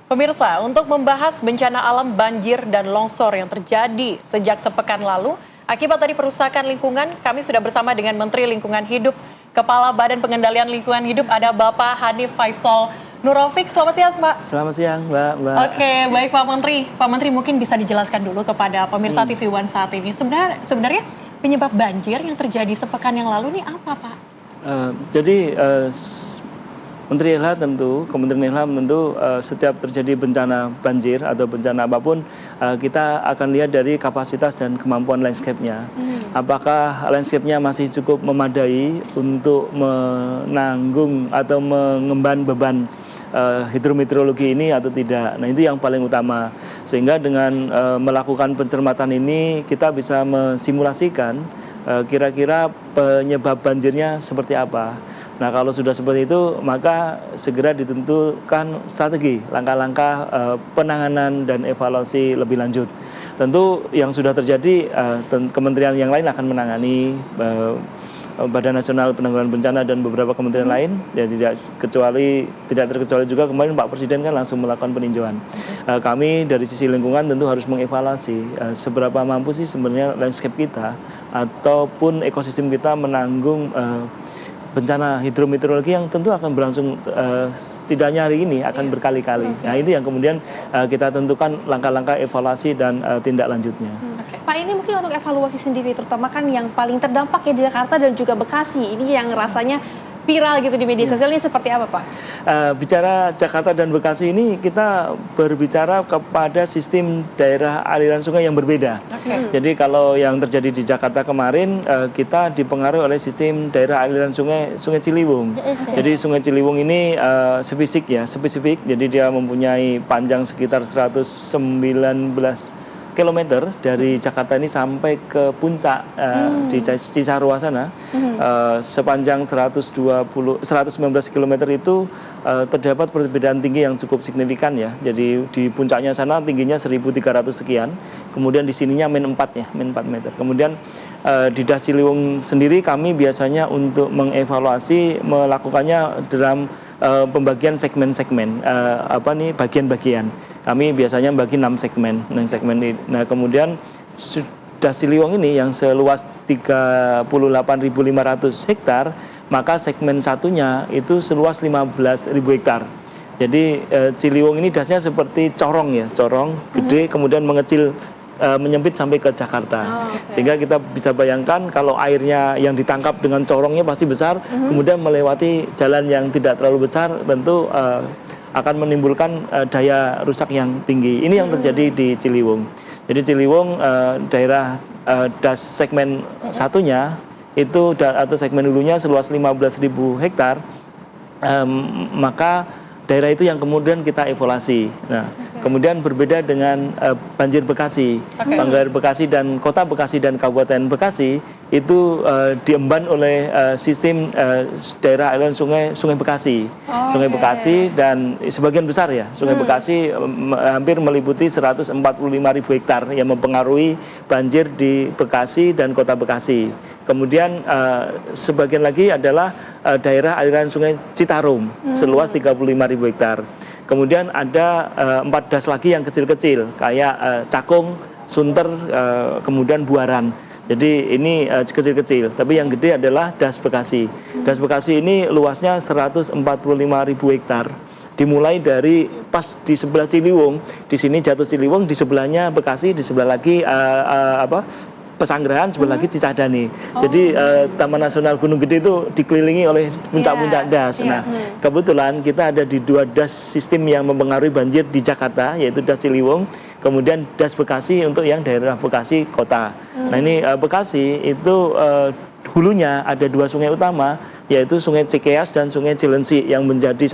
Pemirsa, untuk membahas bencana alam banjir dan longsor yang terjadi sejak sepekan lalu, akibat dari perusakan lingkungan, kami sudah bersama dengan Menteri Lingkungan Hidup, Kepala Badan Pengendalian Lingkungan Hidup, ada Bapak Hanif Faisal Nurrafiq. Selamat siang, Pak. Selamat siang, Mbak. Oke, baik Pak Menteri. Pak Menteri mungkin bisa dijelaskan dulu kepada pemirsa TV One saat ini. Sebenarnya penyebab banjir yang terjadi sepekan yang lalu nih apa, Pak? Menteri Ilham tentu, Kementerian Ilham tentu setiap terjadi bencana banjir atau bencana apapun, kita akan lihat dari kapasitas dan kemampuan landscape-nya. Apakah landscape-nya masih cukup memadai untuk menanggung atau mengemban beban hidrometeorologi ini atau tidak. Nah, itu yang paling utama. Sehingga dengan melakukan pencermatan ini kita bisa mensimulasikan kira-kira penyebab banjirnya seperti apa. Nah, kalau sudah seperti itu, maka segera ditentukan strategi, langkah-langkah penanganan dan evaluasi lebih lanjut. Tentu yang sudah terjadi, kementerian yang lain akan menangani, Badan Nasional Penanggulangan Bencana dan beberapa kementerian lain, ya tidak terkecuali juga kemarin Pak Presiden kan langsung melakukan peninjauan. Kami dari sisi lingkungan tentu harus mengevaluasi seberapa mampu sih sebenarnya landscape kita ataupun ekosistem kita menanggung bencana hidrometeorologi yang tentu akan berlangsung tidak hanya hari ini, akan berkali-kali. Nah, itu yang kemudian kita tentukan langkah-langkah evaluasi dan tindak lanjutnya. Pak, ini mungkin untuk evaluasi sendiri, terutama kan yang paling terdampak ya di Jakarta dan juga Bekasi. Ini yang rasanya viral gitu di media sosial, ini seperti apa, Pak? Bicara Jakarta dan Bekasi ini kita berbicara kepada sistem daerah aliran sungai yang berbeda. Jadi kalau yang terjadi di Jakarta kemarin, kita dipengaruhi oleh sistem daerah aliran sungai Ciliwung. Jadi Sungai Ciliwung ini spesifik, jadi dia mempunyai panjang sekitar 119 kilometer dari Jakarta ini sampai ke puncak di Cisarua sana, sepanjang 119 km itu terdapat perbedaan tinggi yang cukup signifikan ya. Jadi di puncaknya sana tingginya 1.300 sekian, kemudian di sininya min 4 meter. Kemudian di Das Ciliwung sendiri kami biasanya untuk mengevaluasi melakukannya dalam pembagian segmen-segmen, bagian-bagian. Kami biasanya membagi 6 segmen. Nah, kemudian Das Ciliwung ini yang seluas 38.500 hektar, maka segmen satunya itu seluas 15.000 hektar. Jadi Ciliwung ini dasnya seperti corong gede, kemudian mengecil, menyempit sampai ke Jakarta. Sehingga kita bisa bayangkan kalau airnya yang ditangkap dengan corongnya pasti besar, kemudian melewati jalan yang tidak terlalu besar, tentu akan menimbulkan daya rusak yang tinggi. Ini yang terjadi di Ciliwung. Jadi Ciliwung, daerah das segmen satunya itu atau segmen hulunya seluas 15.000 hektar, maka daerah itu yang kemudian kita evaluasi. Nah, kemudian berbeda dengan banjir Bekasi. Banjir Bekasi dan Kota Bekasi dan Kabupaten Bekasi itu diemban oleh sistem daerah aliran Sungai Bekasi. Sungai Bekasi dan sebagian besar ya, Sungai Bekasi hampir meliputi 145.000 hektar yang mempengaruhi banjir di Bekasi dan Kota Bekasi. Kemudian sebagian lagi adalah daerah aliran Sungai Citarum seluas 35.000 hektar. Kemudian ada 4 das lagi yang kecil-kecil kayak Cakung, Sunter, kemudian Buaran. Jadi ini kecil-kecil, tapi yang gede adalah Das Bekasi. Das Bekasi ini luasnya 145.000 hektar. Dimulai dari pas di sebelah Ciliwung, di sini jatuh Ciliwung, di sebelahnya Bekasi, di sebelah lagi Pesanggerahan, sebelah lagi Cisadane. Jadi Taman Nasional Gunung Gede itu dikelilingi oleh puncak-puncak das. Nah, kebetulan kita ada di 2 das sistem yang mempengaruhi banjir di Jakarta, yaitu Das Ciliwung, kemudian Das Bekasi untuk yang daerah Bekasi kota. Nah, ini Bekasi itu hulunya ada 2 sungai utama, yaitu Sungai Cikeas dan Sungai Cilensi yang menjadi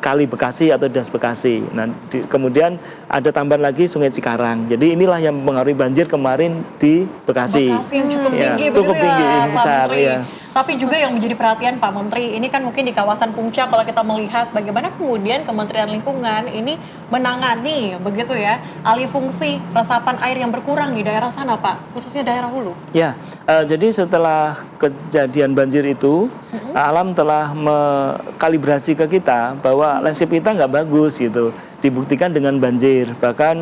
Kali Bekasi atau Das Bekasi. Nah, kemudian ada tambahan lagi Sungai Cikarang. Jadi inilah yang mempengaruhi banjir kemarin di Bekasi. Bekasi yang cukup tinggi, cukup tinggi, ya, besar ya. Tapi juga yang menjadi perhatian Pak Menteri, ini kan mungkin di kawasan Puncak kalau kita melihat bagaimana kemudian Kementerian Lingkungan ini menangani begitu ya, alih fungsi resapan air yang berkurang di daerah sana Pak, khususnya daerah hulu. Ya, jadi setelah kejadian banjir itu, alam telah mengkalibrasi ke kita bahwa landscape kita nggak bagus gitu. dibuktikan dengan banjir. Bahkan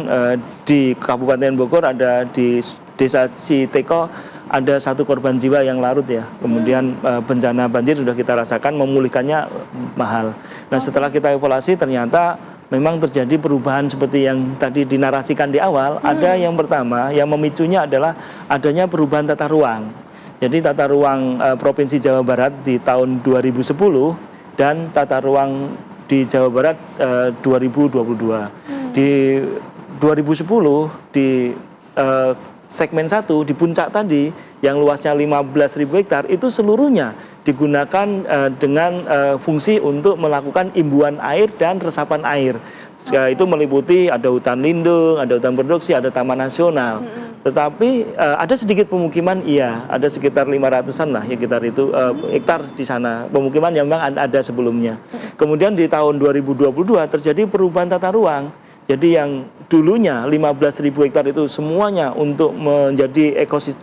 di Kabupaten Bogor ada di Desa Citeko ada 1 korban jiwa yang larut ya. Kemudian bencana banjir sudah kita rasakan, memulihkannya mahal. Nah, setelah kita evaluasi ternyata memang terjadi perubahan seperti yang tadi dinarasikan di awal. Ada yang pertama, yang memicunya adalah adanya perubahan tata ruang. Jadi tata ruang Provinsi Jawa Barat di tahun 2010 dan tata ruang di Jawa Barat 2022. Di 2010 di segmen 1 di puncak tadi yang luasnya 15.000 hektar itu seluruhnya digunakan dengan fungsi untuk melakukan imbuan air dan resapan air. Itu meliputi ada hutan lindung, ada hutan produksi, ada taman nasional. Tetapi ada sedikit pemukiman, iya, ada sekitar 500-an lah hektar di sana. Pemukiman yang memang ada sebelumnya. Kemudian di tahun 2022 terjadi perubahan tata ruang. Jadi yang dulunya 15.000 hektar itu semuanya untuk menjadi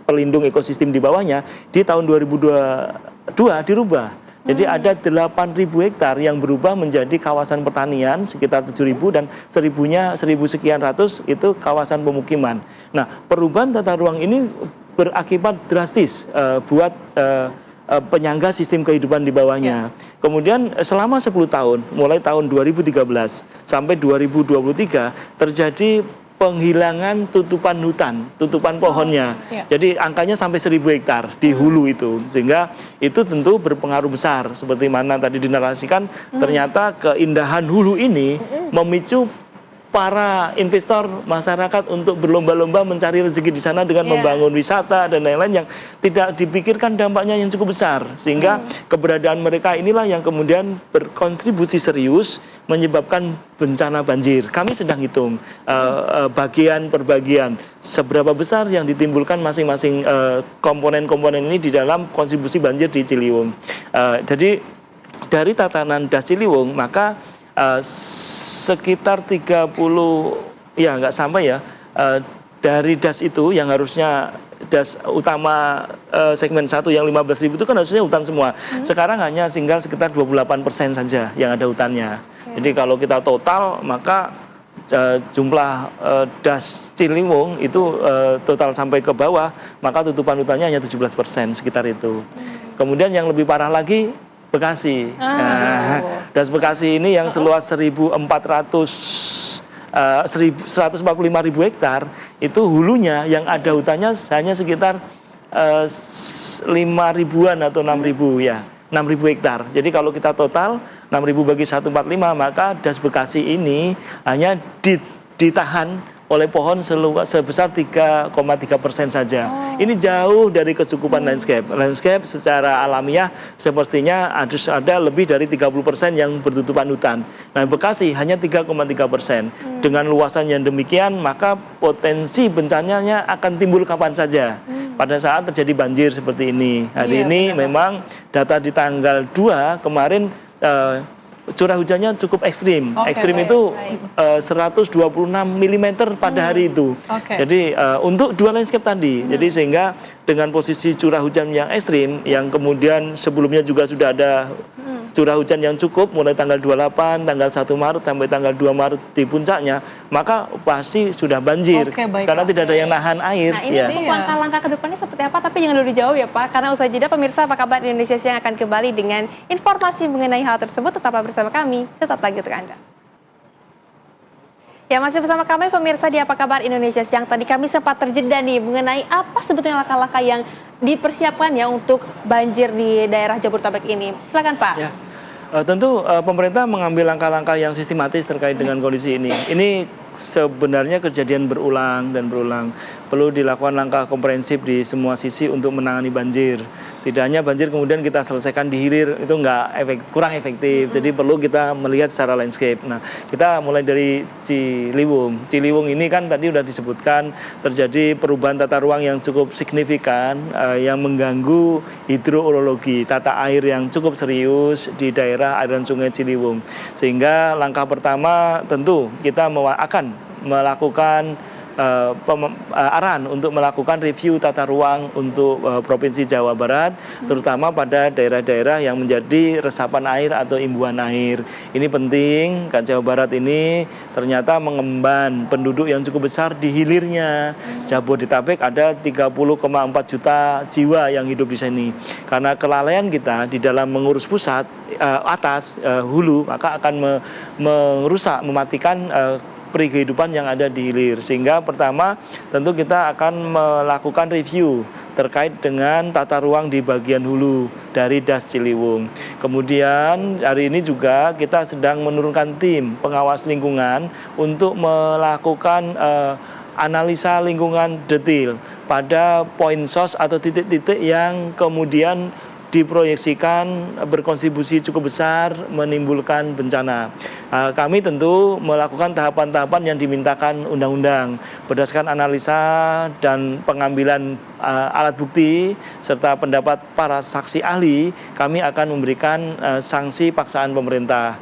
pelindung ekosistem di bawahnya, di tahun 2022 dirubah. Jadi ada 8.000 hektar yang berubah menjadi kawasan pertanian sekitar 7.000 dan 1.000 sekian ratus itu kawasan pemukiman. Nah, perubahan tata ruang ini berakibat drastis buat penyangga sistem kehidupan di bawahnya. Kemudian selama 10 tahun, mulai tahun 2013 sampai 2023 terjadi penghilangan tutupan hutan, tutupan pohonnya. Jadi angkanya sampai 1.000 hektar di hulu itu. Sehingga itu tentu berpengaruh besar. Seperti mana tadi dinarasikan, ternyata keindahan hulu ini memicu para investor masyarakat untuk berlomba-lomba mencari rezeki di sana dengan membangun wisata dan lain-lain yang tidak dipikirkan dampaknya yang cukup besar, sehingga keberadaan mereka inilah yang kemudian berkontribusi serius menyebabkan bencana banjir. Kami sedang hitung bagian per bagian seberapa besar yang ditimbulkan masing-masing komponen-komponen ini di dalam kontribusi banjir di Ciliwung. Jadi dari tatanan Das Ciliwung maka sekitar 30 ya nggak sampai ya dari das itu yang harusnya das utama segmen 1 yang 15.000 itu kan harusnya hutan semua. Sekarang hanya tinggal sekitar 28% saja yang ada hutannya. Jadi kalau kita total maka jumlah das Ciliwung itu total sampai ke bawah maka tutupan hutannya hanya 17% sekitar itu. Kemudian yang lebih parah lagi Bekasi. Das Bekasi ini yang seluas 145.000 hektar itu hulunya yang ada hutannya hanya sekitar 5.000-an atau 6.000 ya. 6.000 hektar. Jadi kalau kita total 6.000 bagi 145 maka Das Bekasi ini hanya ditahan oleh pohon sebesar 3,3% saja. Ini jauh dari kecukupan landscape. Landscape secara alamiah sepertinya ada lebih dari 30% yang bertutupan hutan. Nah, Bekasi hanya 3,3%. Dengan luasan yang demikian, maka potensi bencananya akan timbul kapan saja. Pada saat terjadi banjir seperti ini. Hari ini memang data di tanggal 2 kemarin curah hujannya cukup ekstrim. Ekstrim itu 126 mm pada hari itu. Jadi untuk dua landscape tadi. Jadi sehingga dengan posisi curah hujan yang ekstrim, yang kemudian sebelumnya juga sudah ada curah hujan yang cukup mulai tanggal 28, tanggal 1 Maret sampai tanggal 2 Maret di puncaknya, maka pasti sudah banjir. Karena tidak ada yang nahan air. Nah, ini untuk langkah-langkah ke depannya seperti apa? Tapi jangan dulu dijawab ya Pak, karena usai jeda pemirsa Apa Kabar Indonesia Siang akan kembali dengan informasi mengenai hal tersebut. Tetaplah bersama kami, tetap lagi untuk Anda. Ya, masih bersama kami pemirsa di Apa Kabar Indonesia Siang. Tadi kami sempat terjeda nih mengenai apa sebetulnya langkah-langkah yang dipersiapkan ya untuk banjir di daerah Jabodetabek ini. Silakan Pak. Ya, tentu pemerintah mengambil langkah-langkah yang sistematis terkait dengan kondisi ini. Ini sebenarnya kejadian berulang dan berulang. Perlu dilakukan langkah komprehensif di semua sisi untuk menangani banjir. Tidak hanya banjir kemudian kita selesaikan di hilir, itu kurang efektif. Jadi perlu kita melihat secara landscape. Nah, kita mulai dari Ciliwung. Ciliwung ini kan tadi sudah disebutkan terjadi perubahan tata ruang yang cukup signifikan yang mengganggu hidroorologi, tata air yang cukup serius di daerah aliran Sungai Ciliwung. Sehingga langkah pertama tentu kita akan melakukan arahan untuk melakukan review tata ruang untuk Provinsi Jawa Barat, terutama pada daerah-daerah yang menjadi resapan air atau imbuhan air. Ini penting, kan Jawa Barat ini ternyata mengemban penduduk yang cukup besar di hilirnya. Jabodetabek ada 30,4 juta jiwa yang hidup di sini. Karena kelalaian kita di dalam mengurus pusat, hulu, maka akan merusak, mematikan peri kehidupan yang ada di hilir. Sehingga pertama tentu kita akan melakukan review terkait dengan tata ruang di bagian hulu dari Das Ciliwung. Kemudian hari ini juga kita sedang menurunkan tim pengawas lingkungan untuk melakukan analisa lingkungan detail pada point source atau titik-titik yang kemudian diproyeksikan berkontribusi cukup besar menimbulkan bencana. Kami tentu melakukan tahapan-tahapan yang dimintakan undang-undang berdasarkan analisa dan pengambilan alat bukti serta pendapat para saksi ahli. Kami akan memberikan sanksi paksaan pemerintah.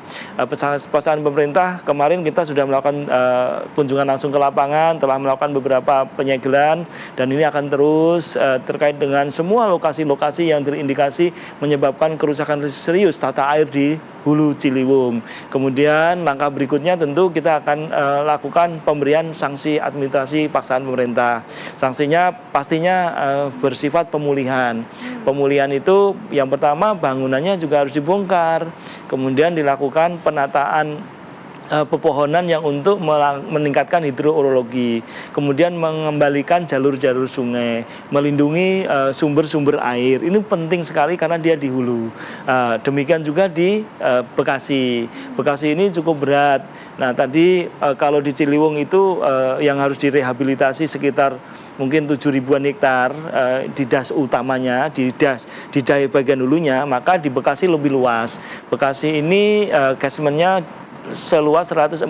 Paksaan pemerintah kemarin kita sudah melakukan kunjungan langsung ke lapangan, telah melakukan beberapa penyegelan, dan ini akan terus terkait dengan semua lokasi-lokasi yang terindikasi menyebabkan kerusakan serius tata air di Hulu Ciliwung. Kemudian langkah berikutnya tentu kita akan lakukan pemberian sanksi administrasi paksaan pemerintah. Sanksinya pastinya bersifat pemulihan. Pemulihan itu yang pertama bangunannya juga harus dibongkar. Kemudian dilakukan penataan pepohonan yang untuk meningkatkan hidroorologi, kemudian mengembalikan jalur-jalur sungai, melindungi sumber-sumber air. Ini penting sekali karena dia di hulu. Demikian juga di Bekasi. Bekasi ini cukup berat. Nah tadi kalau di Ciliwung itu yang harus direhabilitasi sekitar mungkin 7.000-an hektar di das utamanya, di daerah bagian hulunya, maka di Bekasi lebih luas. Bekasi ini catchment-nya seluas 145.000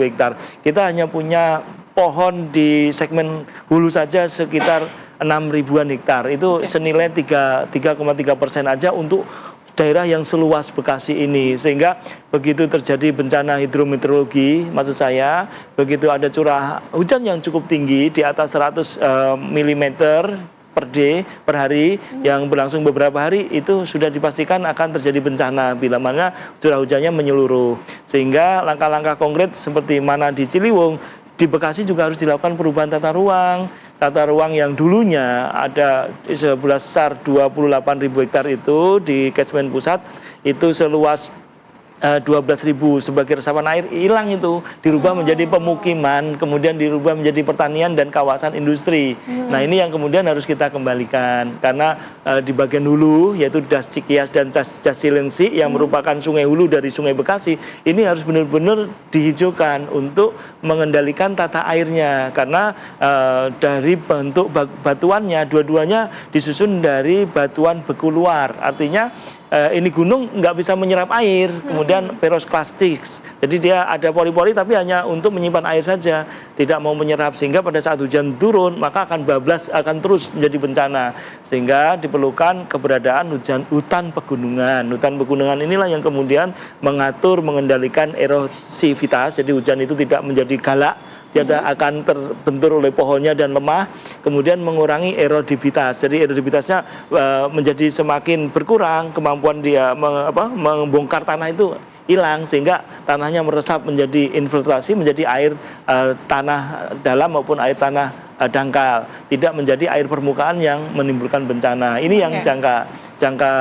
hektar. Kita hanya punya pohon di segmen hulu saja sekitar 6.000-an hektar. Itu senilai 3,3% aja untuk daerah yang seluas Bekasi ini. Sehingga begitu terjadi bencana hidrometeorologi, maksud saya, begitu ada curah hujan yang cukup tinggi di atas 100 mm per hari yang berlangsung beberapa hari, itu sudah dipastikan akan terjadi bencana bila mana curah hujannya menyeluruh. Sehingga langkah-langkah konkret seperti mana di Ciliwung, di Bekasi juga harus dilakukan perubahan tata ruang. Tata ruang yang dulunya ada sebesar 28.000 hektar itu di catchment pusat, itu seluas 12.000 sebagai resapan air hilang, itu dirubah menjadi pemukiman, kemudian dirubah menjadi pertanian dan kawasan industri. Nah ini yang kemudian harus kita kembalikan karena di bagian hulu yaitu Das Cikias dan Das Cilengsi yang merupakan sungai hulu dari Sungai Bekasi, ini harus benar-benar dihijaukan untuk mengendalikan tata airnya karena dari bentuk batuannya dua-duanya disusun dari batuan beku luar, artinya ini gunung nggak bisa menyerap air, kemudian perosklastik, jadi dia ada pori-pori tapi hanya untuk menyimpan air saja, tidak mau menyerap, sehingga pada saat hujan turun maka akan bablas, akan terus menjadi bencana, sehingga diperlukan keberadaan hutan pegunungan. Hutan pegunungan inilah yang kemudian mengatur, mengendalikan erosivitas, jadi hujan itu tidak menjadi galak, tidak akan terbentur oleh pohonnya dan lemah, kemudian mengurangi erodivitas. Jadi erodivitasnya menjadi semakin berkurang, kemampuan dia membongkar tanah itu hilang, sehingga tanahnya meresap menjadi infiltrasi, menjadi air tanah dalam maupun air tanah dangkal, tidak menjadi air permukaan yang menimbulkan bencana. Ini yang jangka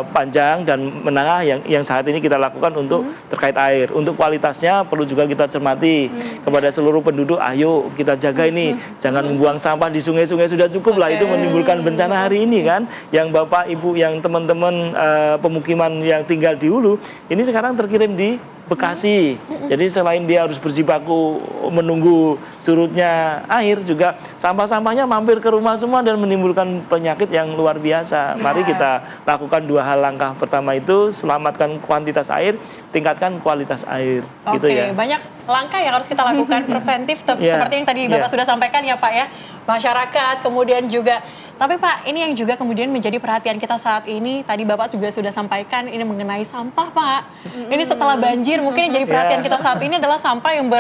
panjang dan menengah yang saat ini kita lakukan untuk terkait air. Untuk kualitasnya perlu juga kita cermati kepada seluruh penduduk, ayo kita jaga ini, jangan membuang sampah di sungai-sungai, sudah cukup lah itu menimbulkan bencana hari ini kan. Yang Bapak Ibu, yang teman-teman pemukiman yang tinggal di hulu ini sekarang terkirim di Bekasi. Jadi selain dia harus berjibaku menunggu surutnya air, juga sampah-sampahnya mampir ke rumah semua dan menimbulkan penyakit yang luar biasa. Mari kita lakukan dua hal langkah. Pertama itu selamatkan kuantitas air, tingkatkan kualitas air. Gitu ya. Banyak langkah yang harus kita lakukan preventif seperti yang tadi Bapak sudah sampaikan ya Pak ya. Masyarakat kemudian juga. Tapi Pak, ini yang juga kemudian menjadi perhatian kita saat ini, tadi Bapak juga sudah sampaikan ini mengenai sampah Pak. Ini setelah banjir mungkin yang jadi perhatian kita saat ini adalah sampah yang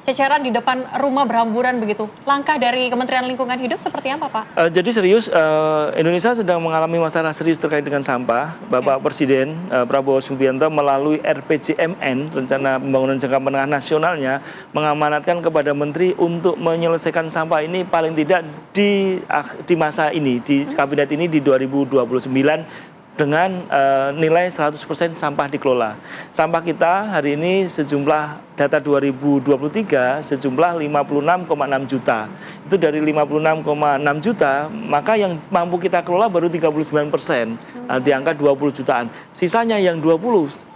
ceceran di depan rumah berhamburan begitu. Langkah dari Kementerian Lingkungan Hidup seperti apa, Pak? Jadi serius, Indonesia sedang mengalami masalah serius terkait dengan sampah. Bapak Presiden Prabowo Subianto melalui RPJMN, Rencana Pembangunan Jangka Menengah Nasionalnya, mengamanatkan kepada Menteri untuk menyelesaikan sampah ini paling tidak di masa ini, di kabinet ini di 2029, dengan nilai 100% sampah dikelola. Sampah kita hari ini sejumlah data 2023 sejumlah 56,6 juta. Itu dari 56,6 juta, maka yang mampu kita kelola baru 39%, di angka 20 jutaan. Sisanya yang 20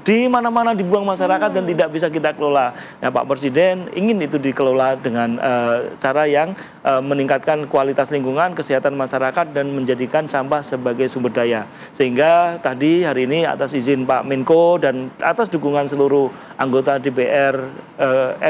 di mana-mana dibuang masyarakat dan tidak bisa kita kelola. Nah, Pak Presiden ingin itu dikelola dengan cara yang meningkatkan kualitas lingkungan, kesehatan masyarakat, dan menjadikan sampah sebagai sumber daya. Sehingga tadi hari ini atas izin Pak Menko dan atas dukungan seluruh anggota DPR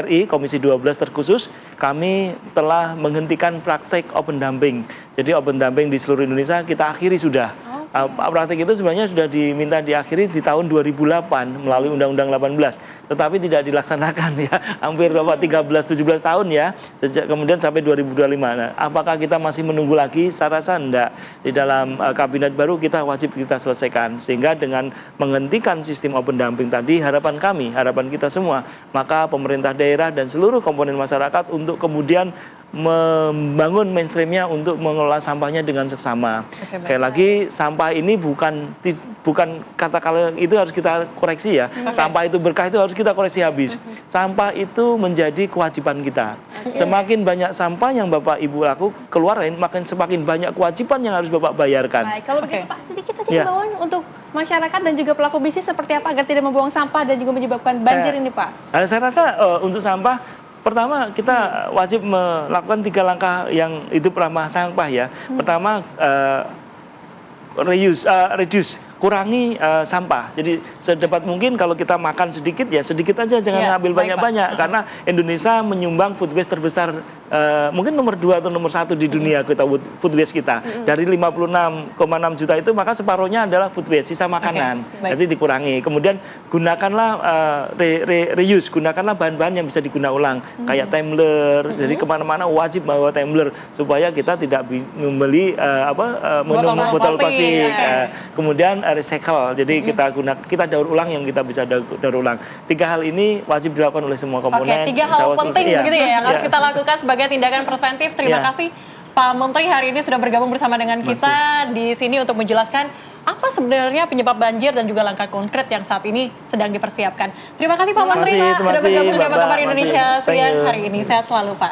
RI Komisi 12 terkhusus, kami telah menghentikan praktek open dumping. Jadi open dumping di seluruh Indonesia kita akhiri sudah. Praktik itu sebenarnya sudah diminta diakhiri di tahun 2008 melalui Undang-Undang 18, tetapi tidak dilaksanakan ya, hampir 13-17 tahun ya, sejak kemudian sampai 2025. Nah, apakah kita masih menunggu lagi? Saya rasa enggak. Di dalam kabinet baru kita wajib kita selesaikan, sehingga dengan menghentikan sistem open dumping tadi, harapan kami, harapan kita semua, maka pemerintah daerah dan seluruh komponen masyarakat untuk kemudian membangun mainstreamnya untuk mengelola sampahnya dengan seksama. Sekali lagi, sampah ini bukan kata-kata itu harus kita koreksi ya. Sampah itu berkah itu harus kita koreksi habis. Sampah itu menjadi kewajiban kita. Semakin banyak sampah yang Bapak Ibu keluarin, makin semakin banyak kewajiban yang harus Bapak bayarkan. Baik, kalau begitu Pak, sedikit saja himbauan untuk masyarakat dan juga pelaku bisnis seperti apa agar tidak membuang sampah dan juga menyebabkan banjir ini, Pak? Saya rasa untuk sampah, pertama kita wajib melakukan 3 langkah yang itu ramah sampah ya. Pertama, reduce, kurangi sampah. Jadi sedapat mungkin kalau kita makan sedikit ya sedikit aja, jangan ngambil banyak-banyak, karena Indonesia menyumbang food waste terbesar, mungkin nomor 2 atau nomor 1 di dunia kita food waste kita. Dari 56,6 juta itu maka separuhnya adalah food waste, sisa makanan. Jadi dikurangi. Kemudian gunakanlah reuse, gunakanlah bahan-bahan yang bisa digunakan ulang, kayak tumbler. Jadi kemana-mana wajib bawa tumbler supaya kita tidak membeli minum botol plastik. Kemudian recycle, jadi kita daur ulang yang kita bisa daur ulang. 3 hal ini wajib dilakukan oleh semua komponen. 3 hal penting begitu ya yang harus kita lakukan sebagai tindakan preventif. Terima kasih Pak Menteri hari ini sudah bergabung bersama dengan kita di sini untuk menjelaskan apa sebenarnya penyebab banjir dan juga langkah konkret yang saat ini sedang dipersiapkan. Terima kasih Pak Menteri sudah bergabung di Apa Kabar Indonesia siang hari ini. Sehat selalu Pak.